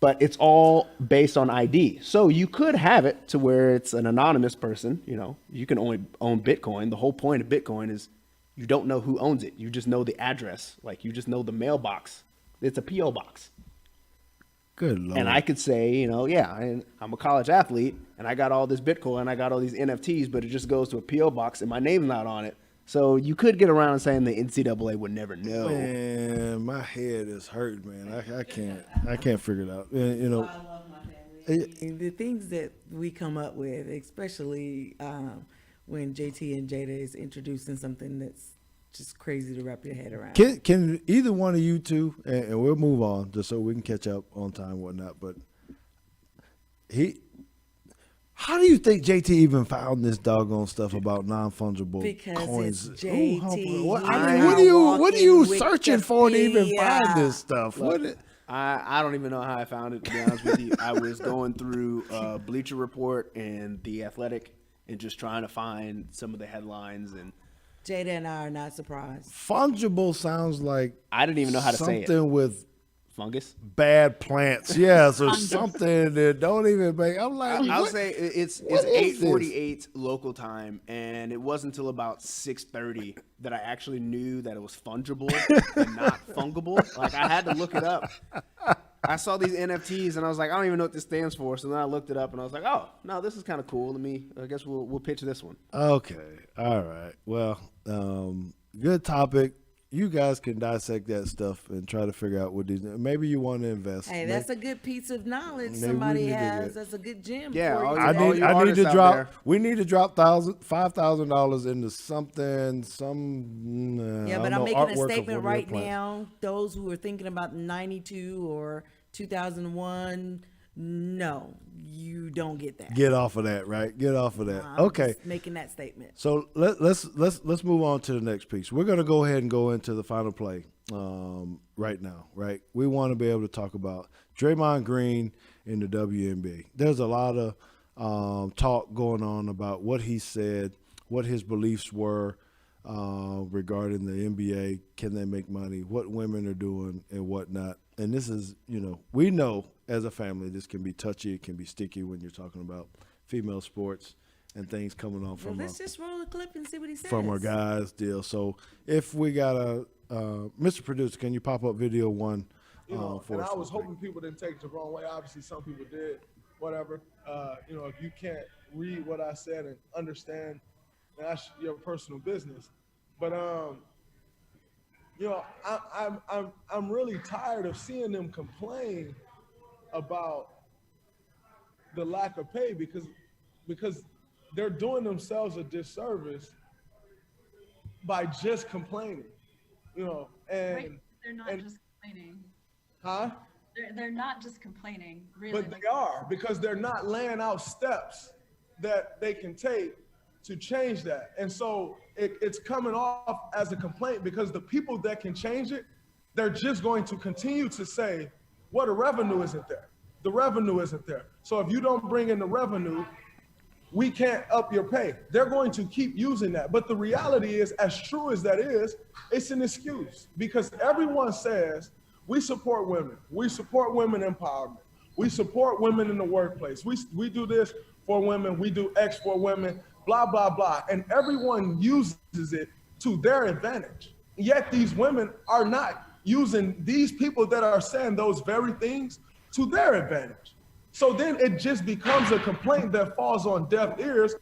but it's all based on ID. So you could have it to where it's an anonymous person, you can only own Bitcoin. The whole point of Bitcoin is you don't know who owns it. You just know the address. Like you just know the mailbox. It's a P.O. box. Good Lord. And I could say, and I'm a college athlete and I got all this Bitcoin, I got all these NFTs, but it just goes to a P.O. box and my name's not on it. So you could get around saying the NCAA would never know. Man, my head is hurting, man. I can't figure it out. I love my family. The things that we come up with, especially when JT and Jada is introducing something that's just crazy to wrap your head around. Can either one of you two, and we'll move on just so we can catch up on time and whatnot, but how do you think JT even found this doggone stuff about non-fungible because coins? it's JT. What are you searching for to even find this stuff? I don't even know how I found it, to be honest with you. I was going through Bleacher Report and The Athletic and just trying to find some of the headlines. And Jada and I are not surprised. Fungible sounds like I didn't even know how to say it. Something with fungus. Bad plants. Yeah, so something that don't even make. I'm like, I'll say it's 8:48 local time, and it wasn't until about 6:30 that I actually knew that it was fungible and not fungible. Like I had to look it up. I saw these NFTs and I was like, I don't even know what this stands for. So then I looked it up and I was like, oh no, this is kind of cool. I guess we'll pitch this one. Okay, all right. Well, good topic. You guys can dissect that stuff and try to figure out what these. Maybe you want to invest. Hey, that's a good piece of knowledge somebody has. That's a good gem. Yeah, for you. I need to drop. We need to drop $5,000 into something. But I'm making a statement right now. Those who are thinking about 92 or 2001. No, you don't get that. Get off of that, right? Get off of that. I'm Okay. just making that statement. So let's move on to the next piece. We're gonna go ahead and go into the final play right now, right? We want to be able to talk about Draymond Green in the WNBA. There's a lot of talk going on about what he said, what his beliefs were regarding the NBA. Can they make money? What women are doing and whatnot. And this is, we know as a family this can be touchy, it can be sticky when you're talking about female sports and things coming on from let's just roll a clip and see what he says. From our guys' deal. So if we got Mr. Producer, can you pop up video 1 for and us? I was hoping people didn't take it the wrong way. Obviously, some people did. Whatever. If you can't read what I said and understand, that's your personal business. But I'm really tired of seeing them complain about the lack of pay because they're doing themselves a disservice by just complaining, and right. They're not just complaining. Huh? They're not just complaining, really. But they are, because they're not laying out steps that they can take to change that. And so it's coming off as a complaint because the people that can change it, they're just going to continue to say, well, the revenue isn't there. The revenue isn't there. So if you don't bring in the revenue, we can't up your pay. They're going to keep using that. But the reality is, as true as that is, it's an excuse because everyone says, we support women. We support women empowerment. We support women in the workplace. We do this for women. We do X for women, blah, blah, blah. And everyone uses it to their advantage. Yet these women are not using these people that are saying those very things to their advantage. So then it just becomes a complaint that falls on deaf ears.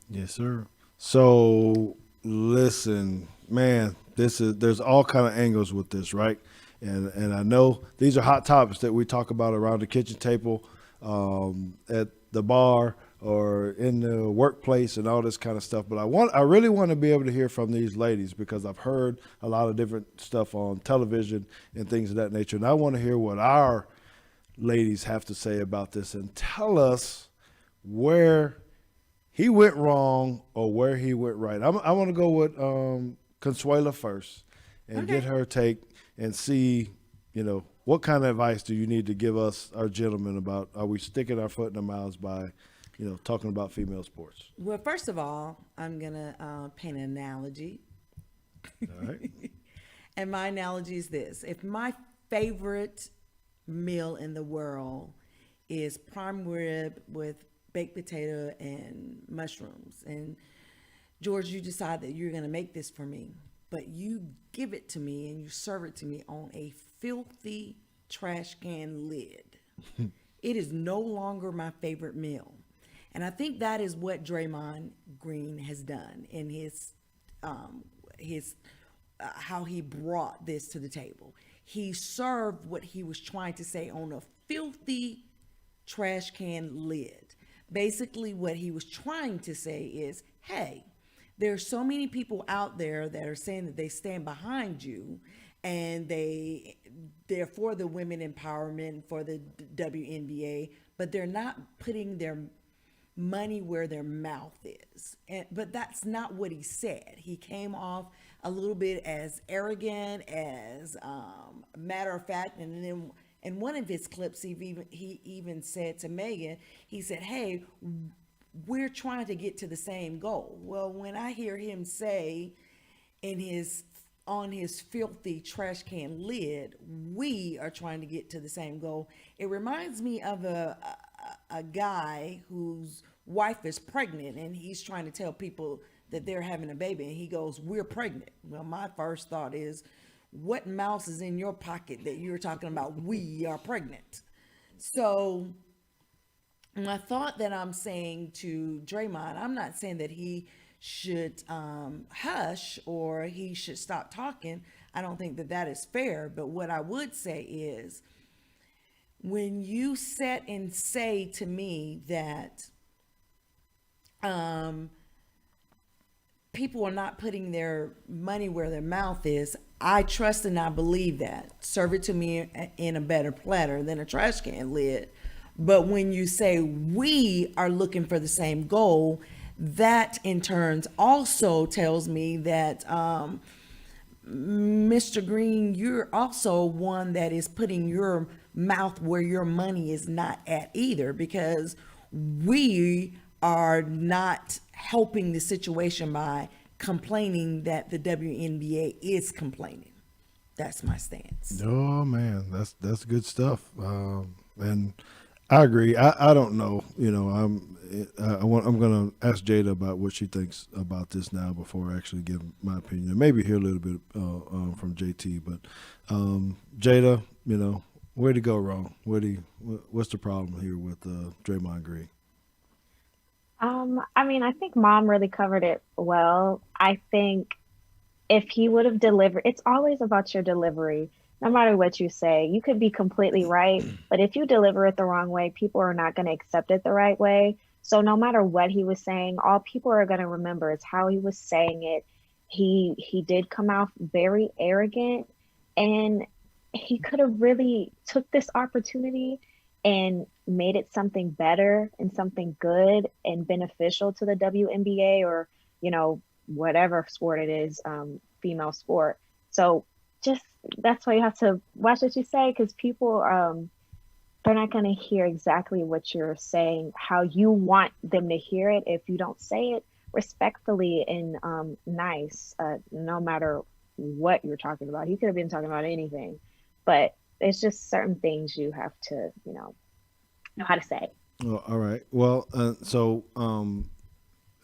Yes, sir. So listen, man, there's all kind of angles with this, right? And I know these are hot topics that we talk about around the kitchen table, at the bar or in the workplace and all this kind of stuff. But I really want to be able to hear from these ladies because I've heard a lot of different stuff on television and things of that nature. And I want to hear what our ladies have to say about this and tell us where he went wrong or where he went right. I want to go with Consuela first and get her take and see, what kind of advice do you need to give us, our gentlemen, about are we sticking our foot in our mouths by, talking about female sports? Well, first of all, I'm going to paint an analogy. All right. And my analogy is this. If my favorite meal in the world is prime rib with baked potato and mushrooms, and George, you decide that you're going to make this for me, but you give it to me and you serve it to me on a filthy trash can lid. It is no longer my favorite meal. And I think that is what Draymond Green has done in his how he brought this to the table. He served what he was trying to say on a filthy trash can lid. Basically, what he was trying to say is, hey, there's so many people out there that are saying that they stand behind you and they're for the women empowerment, for the WNBA, but they're not putting their money where their mouth is. But that's not what he said. He came off a little bit as arrogant, as matter of fact, and then in one of his clips, he even said to Megan, he said, hey, we're trying to get to the same goal. Well, when I hear him say on his filthy trash can lid, we are trying to get to the same goal, it reminds me of a guy whose wife is pregnant and he's trying to tell people that they're having a baby and he goes, we're pregnant. Well, my first thought is, what mouse is in your pocket that you're talking about we are pregnant? So my thought that I'm saying to Draymond, I'm not saying that he should hush or he should stop talking. I don't think that that is fair. But what I would say is, when you sit and say to me that people are not putting their money where their mouth is, I trust and I believe that. Serve it to me in a better platter than a trash can lid. But when you say we are looking for the same goal, that in turn also tells me that Mr. Green, you're also one that is putting your mouth where your money is not at either, because we are not helping the situation by complaining that the WNBA is complaining. That's my stance. Oh man, that's good stuff. And I agree. I don't know. I'm going to ask Jada about what she thinks about this now before I actually give my opinion. And maybe hear a little bit from JT. But Jada, where'd he go wrong? What's the problem here with Draymond Green? I think Mom really covered it well. I think if he would have delivered, it's always about your delivery. No matter what you say, you could be completely right, but if you deliver it the wrong way, people are not going to accept it the right way. So no matter what he was saying, all people are going to remember is how he was saying it. He did come out very arrogant, and he could have really took this opportunity and made it something better and something good and beneficial to the WNBA or, whatever sport it is, female sport. So just that's why you have to watch what you say, because people they're not going to hear exactly what you're saying, how you want them to hear it if you don't say it respectfully and nice, no matter what you're talking about. He could have been talking about anything, but it's just certain things you have to know how to say. Well, all right. Well, so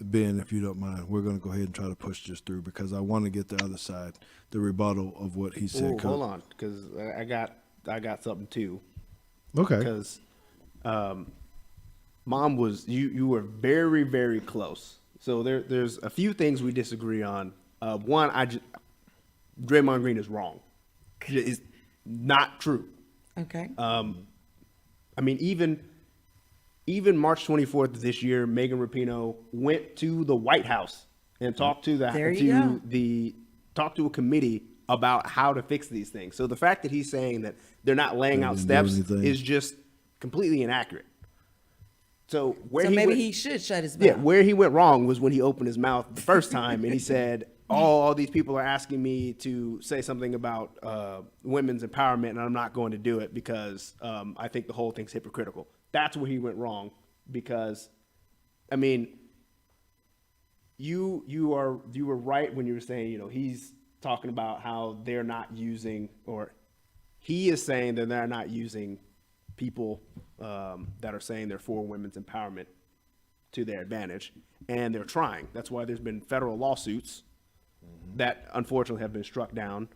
Ben, if you don't mind, we're going to go ahead and try to push this through because I want to get the other side, the rebuttal of what he said. Ooh, hold on, because I got something too. Okay. Because Mom was you were very, very close. So there's a few things we disagree on. One, Draymond Green is wrong. It's not true. Okay. I mean, even March 24th of this year, Megan Rapinoe went to the White House and talked to talked to a committee about how to fix these things. So the fact that he's saying that they're not laying out steps is just completely inaccurate. So he should shut his mouth. Yeah, where he went wrong was when he opened his mouth the first time and he said, all these people are asking me to say something about women's empowerment, and I'm not going to do it because I think the whole thing's hypocritical. That's where he went wrong, because, I mean, you were right when you were saying, you know, he's talking about how they're not using, or he is saying that they're not using people that are saying they're for women's empowerment to their advantage, and they're trying. That's why there's been federal lawsuits that unfortunately have been struck down,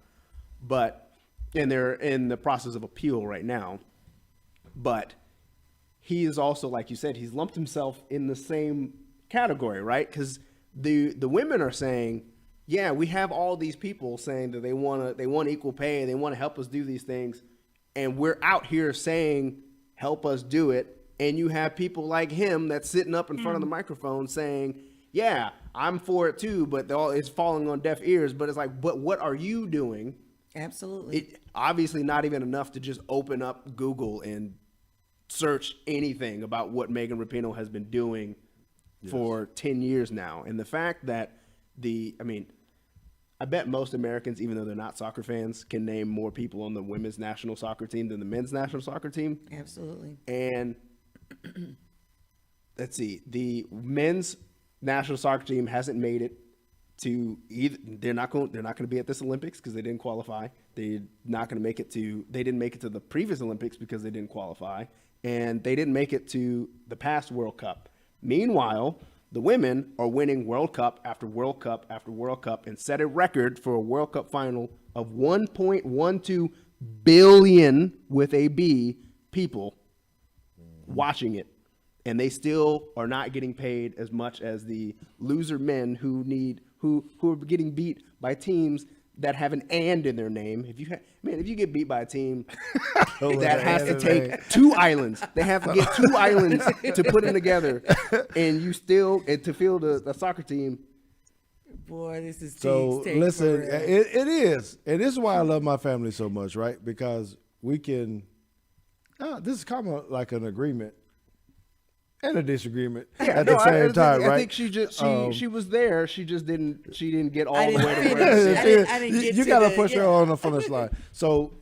and they're in the process of appeal right now. But he is also, like you said, he's lumped himself in the same category, right? Because the women are saying, yeah, we have all these people saying that they want equal pay, they want to help us do these things, and we're out here saying, help us do it. And you have people like him that's sitting up in front of the microphone saying, yeah, I'm for it too, but it's falling on deaf ears. But it's like, but what are you doing? Absolutely. Obviously not even enough to just open up Google and search anything about what Megan Rapinoe has been doing for 10 years now. And the fact that I bet most Americans, even though they're not soccer fans, can name more people on the women's national soccer team than the men's national soccer team. Absolutely. And let's see, the men's national soccer team hasn't made it to either. They're not going to be at this Olympics because they didn't qualify. They're not going to make it to. They didn't make it to the previous Olympics because they didn't qualify, and they didn't make it to the past World Cup. Meanwhile, the women are winning World Cup after World Cup after World Cup and set a record for a World Cup final of 1.12 billion with a B people watching it. And they still are not getting paid as much as the loser men who are getting beat by teams that have an "and" in their name. If you get beat by a team that has to take two islands, they have to get two islands to put them together, and to field a soccer team. Boy, this is So Steve's take listen, for real. it is, and this is why I love my family so much, right? Because we can. This is kind of like an agreement and a disagreement at the same time, right? I think she was there. She didn't get all the way to finish. where I didn't get You to got to the- push her yeah. on the finish line. So,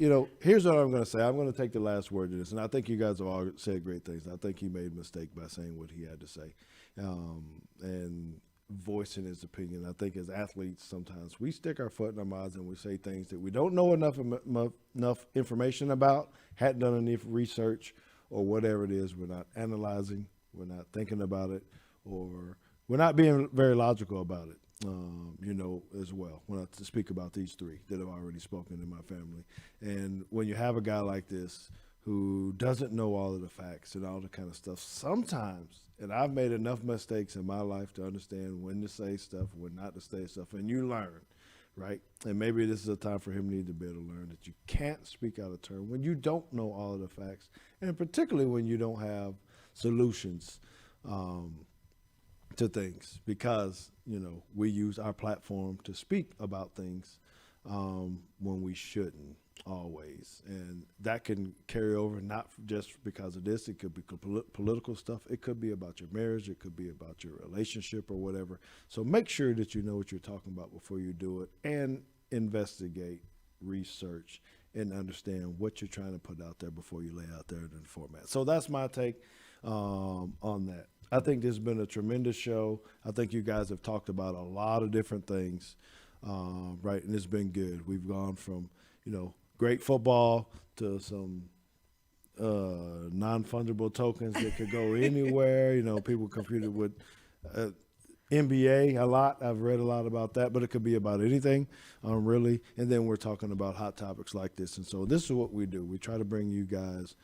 here's what I'm going to say. I'm going to take the last word to this, and I think you guys have all said great things. I think he made a mistake by saying what he had to say and voicing his opinion. I think as athletes, sometimes we stick our foot in our mouths and we say things that we don't know enough information about, hadn't done enough research, or whatever it is. We're not analyzing. We're not thinking about it, or we're not being very logical about it, as well. When I speak about these three that have already spoken in my family. And when you have a guy like this who doesn't know all of the facts and all the kind of stuff, sometimes, and I've made enough mistakes in my life to understand when to say stuff, when not to say stuff, and you learn, right? And maybe this is a time for him to be able to learn that you can't speak out of turn when you don't know all of the facts, and particularly when you don't have solutions to things, because we use our platform to speak about things when we shouldn't always, and that can carry over not just because of this. It could be political stuff, it could be about your marriage, it could be about your relationship or whatever. So make sure that you know what you're talking about before you do it, and investigate, research, and understand what you're trying to put out there before you lay out there in the format. So that's my take on that. I think this has been a tremendous show. I think you guys have talked about a lot of different things, right? And it's been good. We've gone from, great football to some non-fungible tokens that could go anywhere. People computed with NBA a lot. I've read a lot about that, but it could be about anything, really. And then we're talking about hot topics like this. And so this is what we do. We try to bring you guys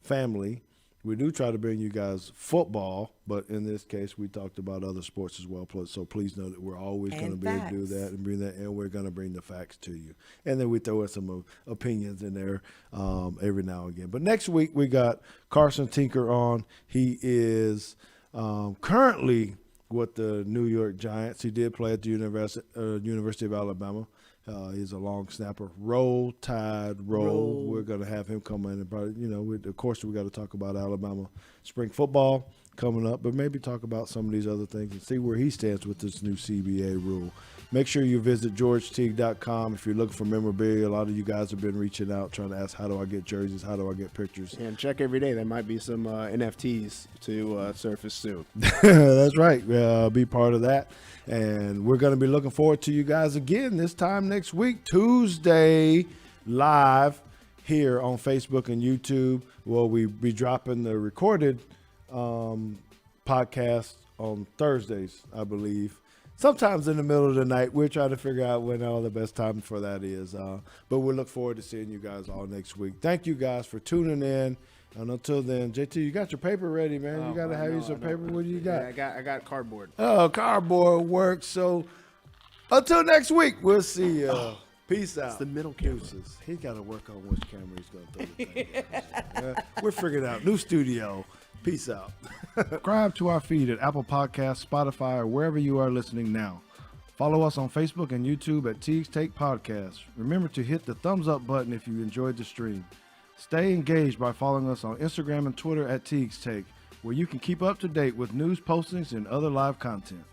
family We do try to bring you guys football, but in this case, we talked about other sports as well. So please know that we're always going to And be able to do facts. that and bring that, and we're going to bring the facts to you. And then we throw in some opinions in there every now and again. But next week, we got Carson Tinker on. He is currently with the New York Giants. He did play at the University of Alabama. He's a long snapper. Roll Tide, roll. We're going to have him come in and probably, of course, we got to talk about Alabama spring football coming up, but maybe talk about some of these other things and see where he stands with this new CBA rule. Make sure you visit georgeteague.com if you're looking for memorabilia. A lot of you guys have been reaching out trying to ask, how do I get jerseys? How do I get pictures? And check every day. There might be some NFTs to surface soon. That's right. Be part of that. And we're going to be looking forward to you guys again this time next week, Tuesday, live here on Facebook and YouTube. Well, we'll be dropping the recorded podcast on Thursdays, I believe. Sometimes in the middle of the night. We're trying to figure out when all the best time for that is. But we look forward to seeing you guys all next week. Thank you guys for tuning in. And until then, JT, you got your paper ready, man. You got to have you some paper. What do you got? Yeah, I got cardboard. Oh, cardboard works. So until next week, we'll see you. Peace out. It's the middle camera. Deuces. He's got to work on which camera he's going to throw the thing on. We're figuring it out. New studio. Peace out. Subscribe to our feed at Apple Podcasts, Spotify, or wherever you are listening now. Follow us on Facebook and YouTube at Teague's Take Podcast. Remember to hit the thumbs up button if you enjoyed the stream. Stay engaged by following us on Instagram and Twitter at Teague's Take, where you can keep up to date with news postings and other live content.